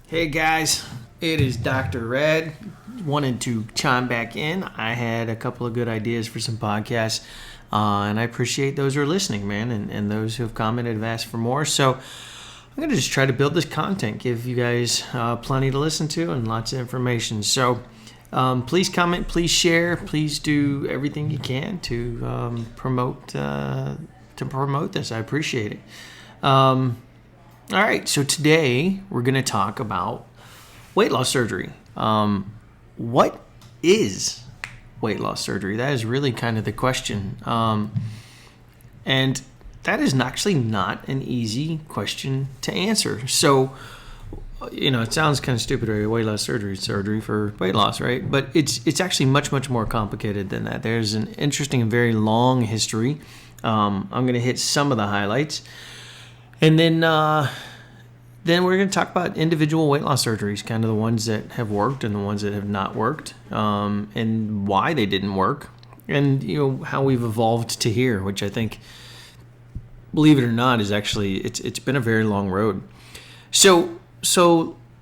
Hey guys, it is Dr. Red. Wanted to chime back in. I had a couple of good ideas for some podcasts, and I appreciate those who are listening, man, and those who have commented have asked for more. So I'm going to just try to build this content, give you guys plenty to listen to and lots of information. So please comment, please share, please do everything you can to promote this. I appreciate it. All right, so today we're going to talk about weight loss surgery. What is weight loss surgery? That is really kind of the question. And that is actually not an easy question to answer. So, it sounds kind of stupid, right? Weight loss surgery for weight loss, right? But it's actually much, much more complicated than that. There's an interesting and very long history. I'm going to hit some of the highlights. And then we're going to talk about individual weight loss surgeries, kind of the ones that have worked and the ones that have not worked, and why they didn't work, and how we've evolved to here, which I think, believe it or not, is actually it's been a very long road. So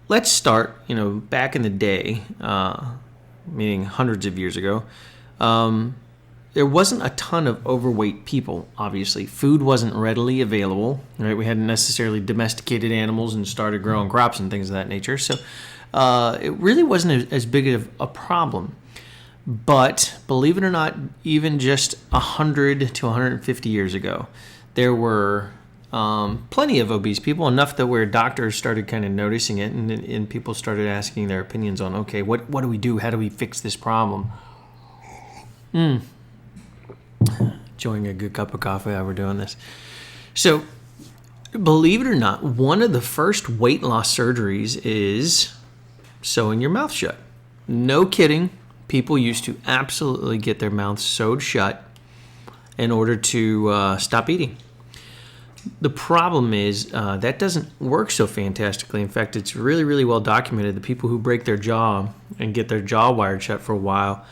let's start. Back in the day, meaning hundreds of years ago. There wasn't a ton of overweight people, obviously. Food wasn't readily available, right? We hadn't necessarily domesticated animals and started growing crops and things of that nature. So it really wasn't as big of a problem. But believe it or not, even just 100 to 150 years ago, there were plenty of obese people, enough that where doctors started kind of noticing it and people started asking their opinions on, okay, what do we do? How do we fix this problem? Enjoying a good cup of coffee while we're doing this. So, believe it or not, one of the first weight loss surgeries is sewing your mouth shut. No kidding. People used to absolutely get their mouths sewed shut in order to stop eating. The problem is that doesn't work so fantastically. In fact, it's really, really well documented. The people who break their jaw and get their jaw wired shut for a while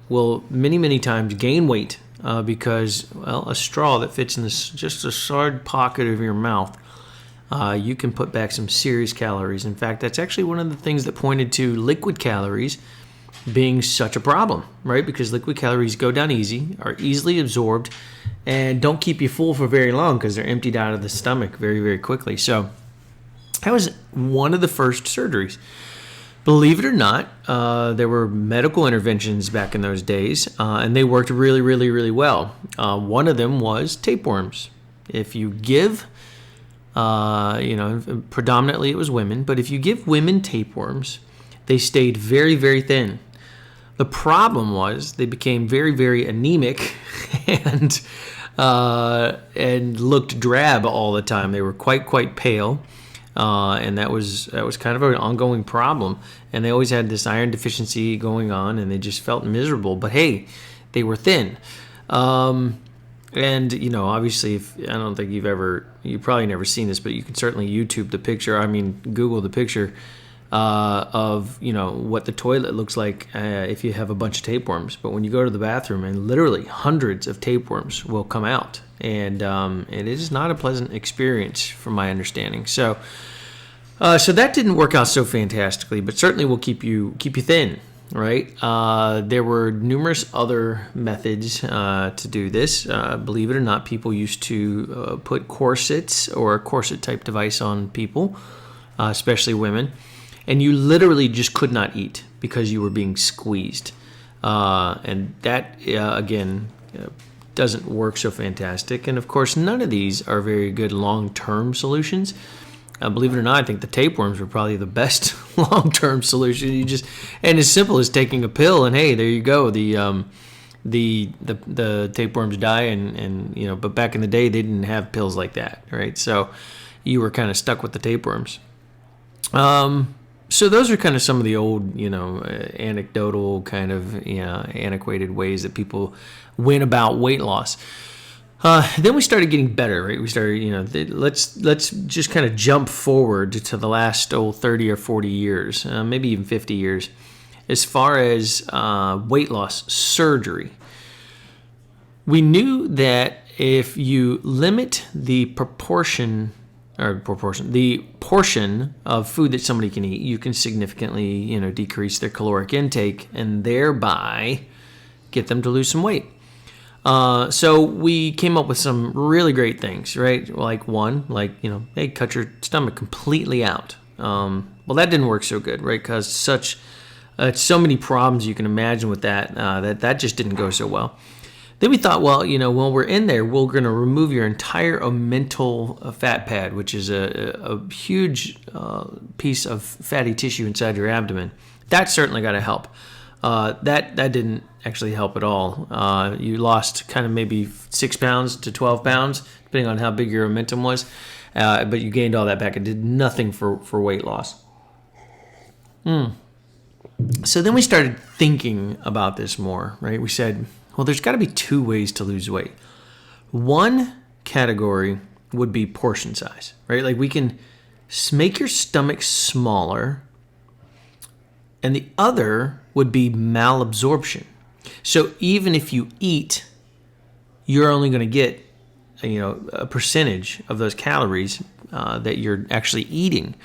will many, many times gain weight because, a straw that fits in just a side pocket of your mouth, you can put back some serious calories. In fact, that's actually one of the things that pointed to liquid calories being such a problem, right? Because liquid calories go down easy, are easily absorbed, and don't keep you full for very long because they're emptied out of the stomach very, very quickly. So that was one of the first surgeries. Believe it or not, there were medical interventions back in those days, and they worked really, really, really well. One of them was tapeworms. If you give, predominantly it was women, but if you give women tapeworms, they stayed very, very thin. The problem was they became very, very anemic and looked drab all the time. They were quite pale. And that was kind of an ongoing problem. And they always had this iron deficiency going on, and they just felt miserable. But hey, they were thin. Obviously, I don't think you've probably never seen this, but you can certainly YouTube the picture. Google the picture of what the toilet looks like if you have a bunch of tapeworms. But when you go to the bathroom, and literally hundreds of tapeworms will come out. And it is not a pleasant experience from my understanding. So that didn't work out so fantastically, but certainly will keep you thin, right? There were numerous other methods to do this. Believe it or not, people used to put corsets or a corset-type device on people, especially women, and you literally just could not eat because you were being squeezed. And that, again, doesn't work so fantastic. And of course, none of these are very good long-term solutions. Believe it or not, I think the tapeworms were probably the best long-term solution. And as simple as taking a pill, and hey, there you go. The tapeworms die, but back in the day, they didn't have pills like that, right? So you were kind of stuck with the tapeworms. So those are kind of some of the old, anecdotal kind of, antiquated ways that people went about weight loss. Then we started getting better, right? We started, let's just kind of jump forward to the last 30 or 40 years, maybe even 50 years, as far as weight loss surgery. We knew that if you limit the proportion the portion of food that somebody can eat, you can significantly, decrease their caloric intake and thereby get them to lose some weight. So we came up with some really great things, right? Like hey, cut your stomach completely out. Well, that didn't work so good, right? Because so many problems you can imagine with that, that just didn't go so well. Then we thought, well, when we're in there, we're going to remove your entire omental fat pad, which is a huge piece of fatty tissue inside your abdomen. That certainly got to help. That didn't actually help at all. You lost kind of maybe 6 pounds to 12 pounds, depending on how big your omentum was. But you gained all that back. It did nothing for weight loss. So then we started thinking about this more, right? We said, well, there's got to be 2 ways to lose weight. One category would be portion size, right? Like we can make your stomach smaller, and the other would be malabsorption. So even if you eat, you're only going to get, a percentage of those calories that you're actually eating.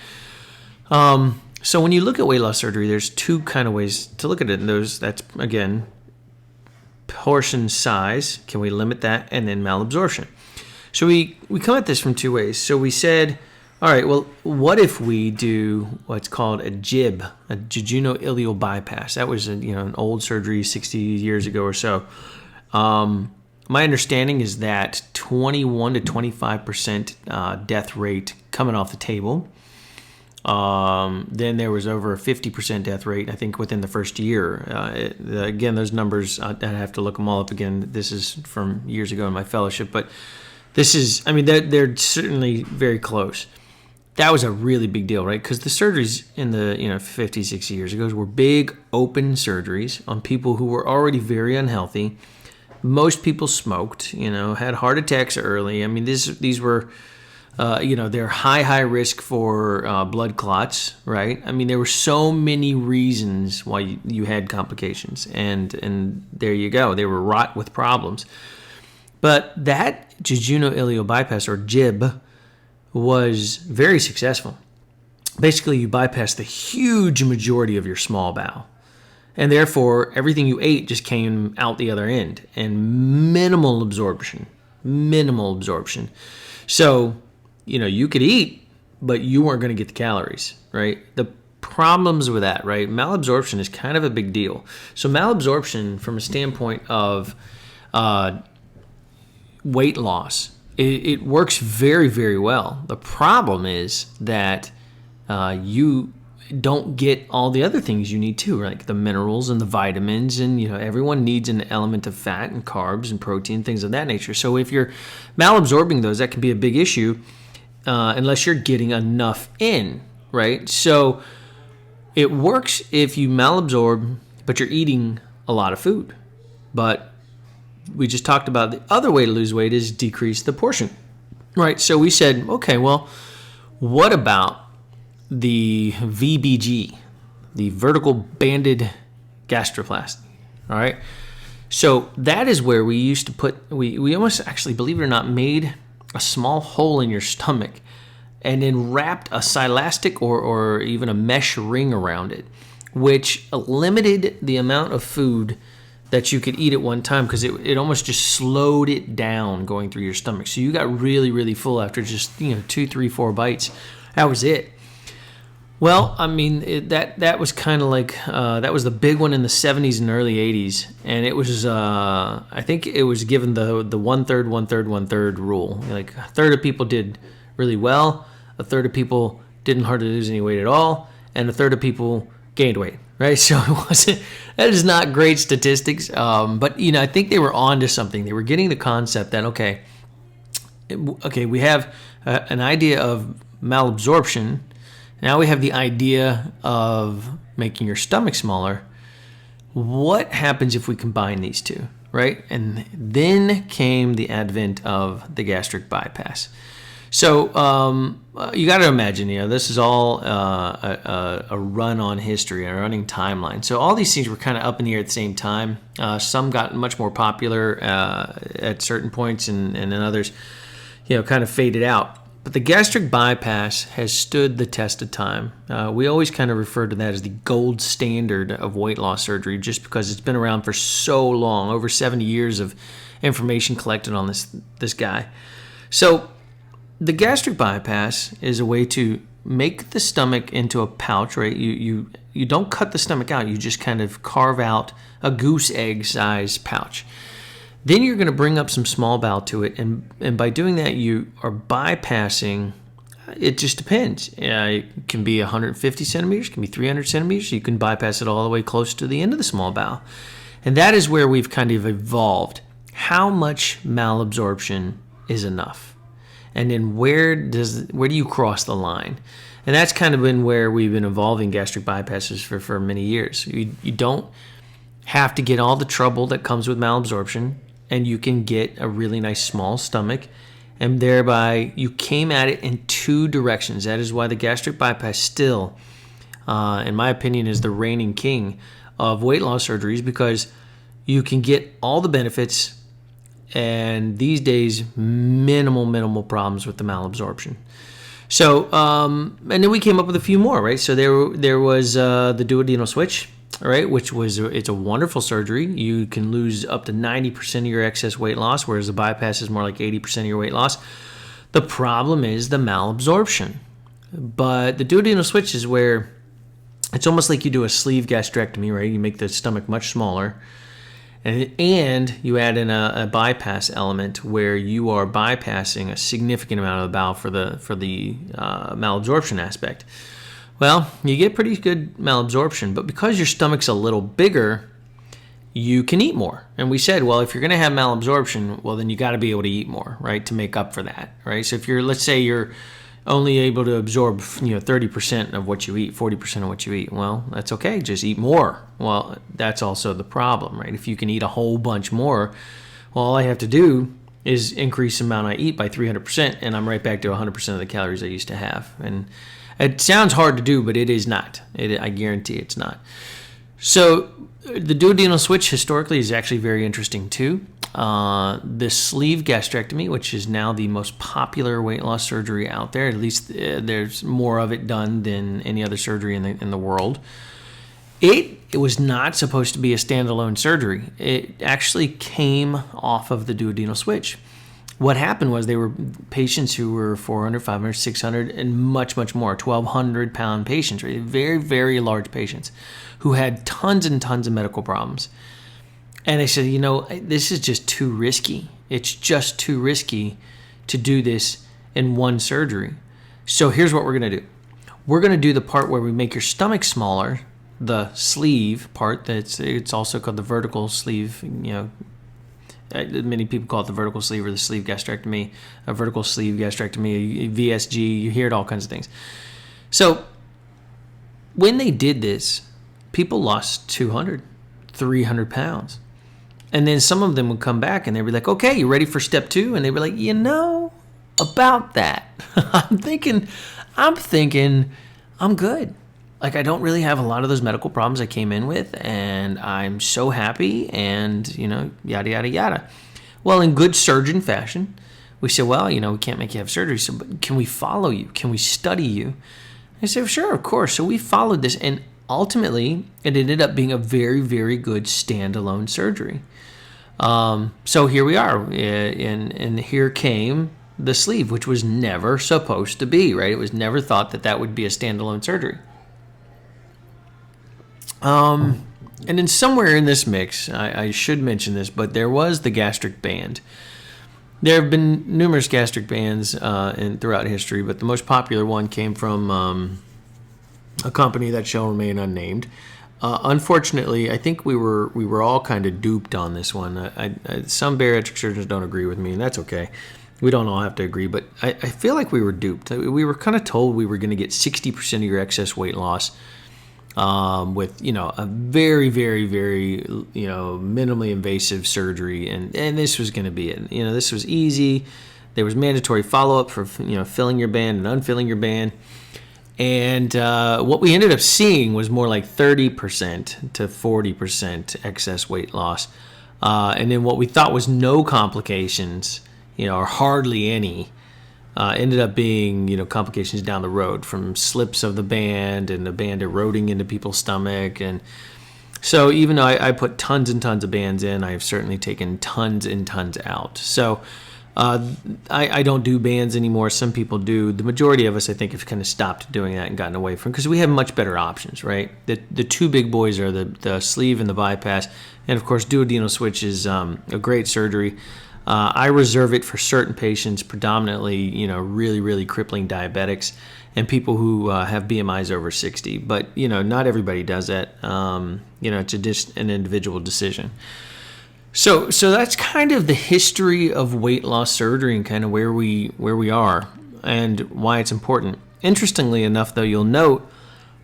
So when you look at weight loss surgery, there's 2 kind of ways to look at it. And that's again, portion size. Can we limit that? And then malabsorption. So we come at this from 2 ways. So we said, all right, well, what if we do what's called a JIB, a jejunal-ileal bypass? That was an old surgery 60 years ago or so. My understanding is that 21 to 25% death rate coming off the table. Then there was over a 50% death rate, I think, within the first year. Again, those numbers, I'd have to look them all up again. This is from years ago in my fellowship, but this is, they're certainly very close. That was a really big deal, right? Because the surgeries in the 50, 60 years ago were big open surgeries on people who were already very unhealthy. Most people smoked, had heart attacks early. These were, they're high risk for blood clots, right? There were so many reasons why you had complications, and there you go. They were wrought with problems. But that jejunal-ileal bypass, or JIB, was very successful. Basically, you bypass the huge majority of your small bowel, and therefore everything you ate just came out the other end, and minimal absorption. So, you could eat, but you weren't going to get the calories, right? The problems with that, right? Malabsorption is kind of a big deal. So malabsorption, from a standpoint of weight loss, it works very, very well. The problem is that you don't get all the other things you need too, like the minerals and the vitamins, and everyone needs an element of fat and carbs and protein, things of that nature. So if you're malabsorbing those, that can be a big issue unless you're getting enough in, right? So it works if you malabsorb, but you're eating a lot of food. But we just talked about the other way to lose weight is decrease the portion, right? So we said, okay, well, what about the VBG, the vertical banded gastroplasty, all right? So that is where we used to we almost actually, believe it or not, made a small hole in your stomach and then wrapped a silastic or even a mesh ring around it, which limited the amount of food that you could eat at one time, because it almost just slowed it down going through your stomach. So you got really, really full after just 2, 3, 4 bites. That was it. Well, that was kind of like, that was the big one in the 70s and early 80s. And it was, I think it was given the 1/3, 1/3, 1/3 rule. Like a third of people did really well, a third of people didn't hardly lose any weight at all, and a third of people gained weight, right? So that is not great statistics. But, I think they were on to something. They were getting the concept that, okay, we have an idea of malabsorption. Now we have the idea of making your stomach smaller. What happens if we combine these two, right? And then came the advent of the gastric bypass. So you got to imagine, this is all a run on history, a running timeline. So all these things were kind of up in the air at the same time. Some got much more popular at certain points, and then others, kind of faded out. But the gastric bypass has stood the test of time. We always kind of refer to that as the gold standard of weight loss surgery just because it's been around for so long, over 70 years of information collected on this guy. So the gastric bypass is a way to make the stomach into a pouch, right? You don't cut the stomach out. You just kind of carve out a goose egg size pouch. Then you're going to bring up some small bowel to it, and by doing that, you are bypassing. It just depends. It can be 150 centimeters, it can be 300 centimeters. You can bypass it all the way close to the end of the small bowel, and that is where we've kind of evolved. How much malabsorption is enough, and then where do you cross the line? And that's kind of been where we've been evolving gastric bypasses for many years. You don't have to get all the trouble that comes with malabsorption, and you can get a really nice small stomach, and thereby you came at it in two directions. That is why the gastric bypass still, in my opinion, is the reigning king of weight loss surgeries, because you can get all the benefits, and these days, minimal problems with the malabsorption. So, and then we came up with a few more, right? So there was the duodenal switch, right, which it's a wonderful surgery. You can lose up to 90% of your excess weight loss, whereas the bypass is more like 80% of your weight loss. The problem is the malabsorption. But the duodenal switch is where it's almost like you do a sleeve gastrectomy, right? You make the stomach much smaller, and you add in a bypass element where you are bypassing a significant amount of the bowel for the malabsorption aspect. Well, you get pretty good malabsorption, but because your stomach's a little bigger, you can eat more. And we said, well, if you're going to have malabsorption, well, then you got to be able to eat more, right, to make up for that, right? So if let's say you're only able to absorb, 30% of what you eat, 40% of what you eat, well, that's okay. Just eat more. Well, that's also the problem, right? If you can eat a whole bunch more, well, all I have to do is increase the amount I eat by 300%, and I'm right back to 100% of the calories I used to have. And it sounds hard to do, but it is not. I guarantee it's not. So the duodenal switch historically is actually very interesting too. The sleeve gastrectomy, which is now the most popular weight loss surgery out there, at least there's more of it done than any other surgery in the world. It was not supposed to be a standalone surgery. It actually came off of the duodenal switch. What happened was they were patients who were 400, 500, 600, and much more, 1,200 pound patients, right? Very, very large patients who had tons and tons of medical problems. And they said, this is just too risky. It's just too risky to do this in one surgery. So here's what we're going to do. We're going to do the part where we make your stomach smaller, the sleeve part. It's also called the vertical sleeve, many people call it the vertical sleeve or the sleeve gastrectomy, a vertical sleeve gastrectomy, a VSG. You hear it all kinds of things. So when they did this, people lost 200, 300 pounds. And then some of them would come back and they'd be like, okay, you ready for step 2? And they'd be like, about that. I'm thinking I'm good. Like, I don't really have a lot of those medical problems I came in with, and I'm so happy, and, yada, yada, yada. Well, in good surgeon fashion, we said, well, we can't make you have surgery, so but can we follow you? Can we study you? I said, sure, of course. So we followed this, and ultimately, it ended up being a very, very good standalone surgery. So here we are, and here came the sleeve, which was never supposed to be, right? It was never thought that would be a standalone surgery. And then somewhere in this mix, I should mention this, but there was the gastric band. There have been numerous gastric bands throughout history, but the most popular one came from a company that shall remain unnamed. Unfortunately, I think we were all kind of duped on this one. Some bariatric surgeons don't agree with me, and that's okay. We don't all have to agree, but I feel like we were duped. We were kind of told we were going to get 60% of your excess weight loss with a very, very, very minimally invasive surgery, and this was going to be it. This was easy. There was mandatory follow-up for filling your band and unfilling your band. And what we ended up seeing was more like 30% to 40% excess weight loss. And then what we thought was no complications, or hardly any, ended up being, complications down the road from slips of the band and the band eroding into people's stomach. And so even though I put tons and tons of bands in, I've certainly taken tons and tons out. So I don't do bands anymore. Some people do. The majority of us, I think, have kind of stopped doing that and gotten away from it because we have much better options, right? The two big boys are the sleeve and the bypass. And, of course, duodenal switch is a great surgery. I reserve it for certain patients, predominantly, really, really crippling diabetics and people who have BMIs over 60. But, not everybody does that. It's just an individual decision. So that's kind of the history of weight loss surgery and kind of where we are and why it's important. Interestingly enough, though, you'll note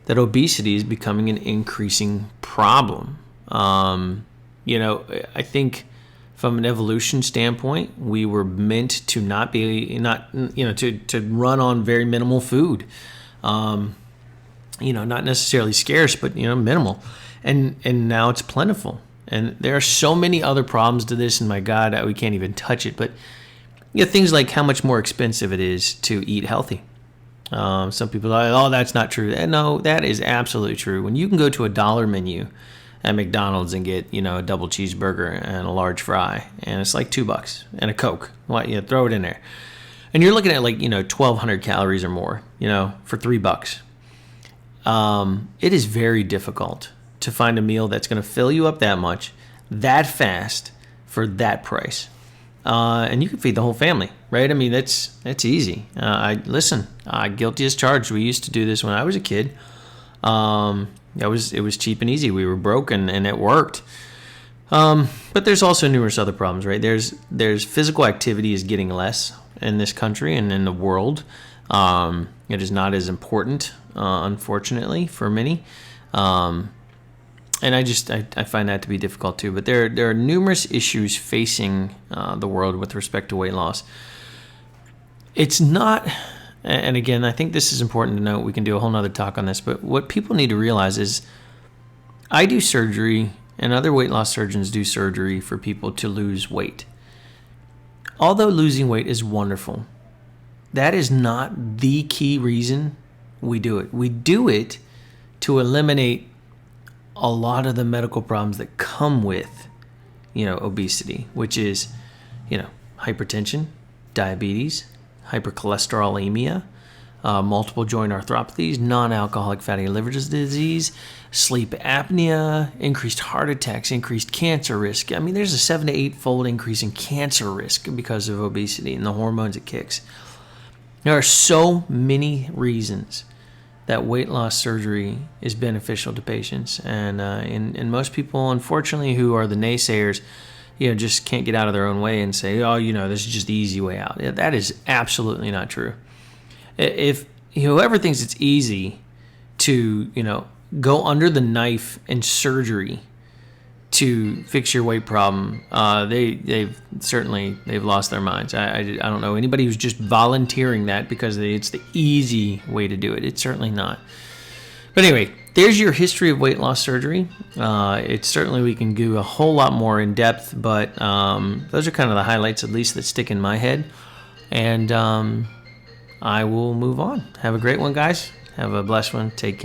that obesity is becoming an increasing problem. I think from an evolution standpoint, we were meant to to run on very minimal food. Not necessarily scarce, but minimal. And now it's plentiful. And there are so many other problems to this, and my God, we can't even touch it. But things like how much more expensive it is to eat healthy. Some people are like, oh, that's not true. No, that is absolutely true. When you can go to a $1 menu at McDonald's and get a double cheeseburger and a large fry, and it's like $2 and a Coke, throw it in there, and you're looking at 1,200 calories or more, for $3. It is very difficult to find a meal that's going to fill you up that much, that fast, for that price. And you can feed the whole family, right? I mean, that's easy. Guilty as charged. We used to do this when I was a kid. It was cheap and easy. We were broke and it worked. But there's also numerous other problems, right? There's physical activity is getting less in this country and in the world. It is not as important, unfortunately, for many. And I find that to be difficult too. But there are numerous issues facing the world with respect to weight loss. It's not, and again, I think this is important to note. We can do a whole nother talk on this. But what people need to realize is I do surgery and other weight loss surgeons do surgery for people to lose weight. Although losing weight is wonderful, that is not the key reason we do it. We do it to eliminate a lot of the medical problems that come with, obesity, which is, hypertension, diabetes, hypercholesterolemia, multiple joint arthropathies, non-alcoholic fatty liver disease, sleep apnea, increased heart attacks, increased cancer risk. I mean, there's a 7 to 8-fold increase in cancer risk because of obesity and the hormones it kicks. There are so many reasons that weight loss surgery is beneficial to patients. And most people, unfortunately, who are the naysayers, just can't get out of their own way and say, oh, this is just the easy way out. Yeah, that is absolutely not true. If whoever thinks it's easy to, go under the knife in surgery to fix your weight problem, they've lost their minds. I don't know anybody who's just volunteering that because it's the easy way to do it. It's certainly not. But anyway, there's your history of weight loss surgery. It's certainly, we can do a whole lot more in depth, but those are kind of the highlights, at least, that stick in my head. And I will move on. Have a great one, guys. Have a blessed one. Take care.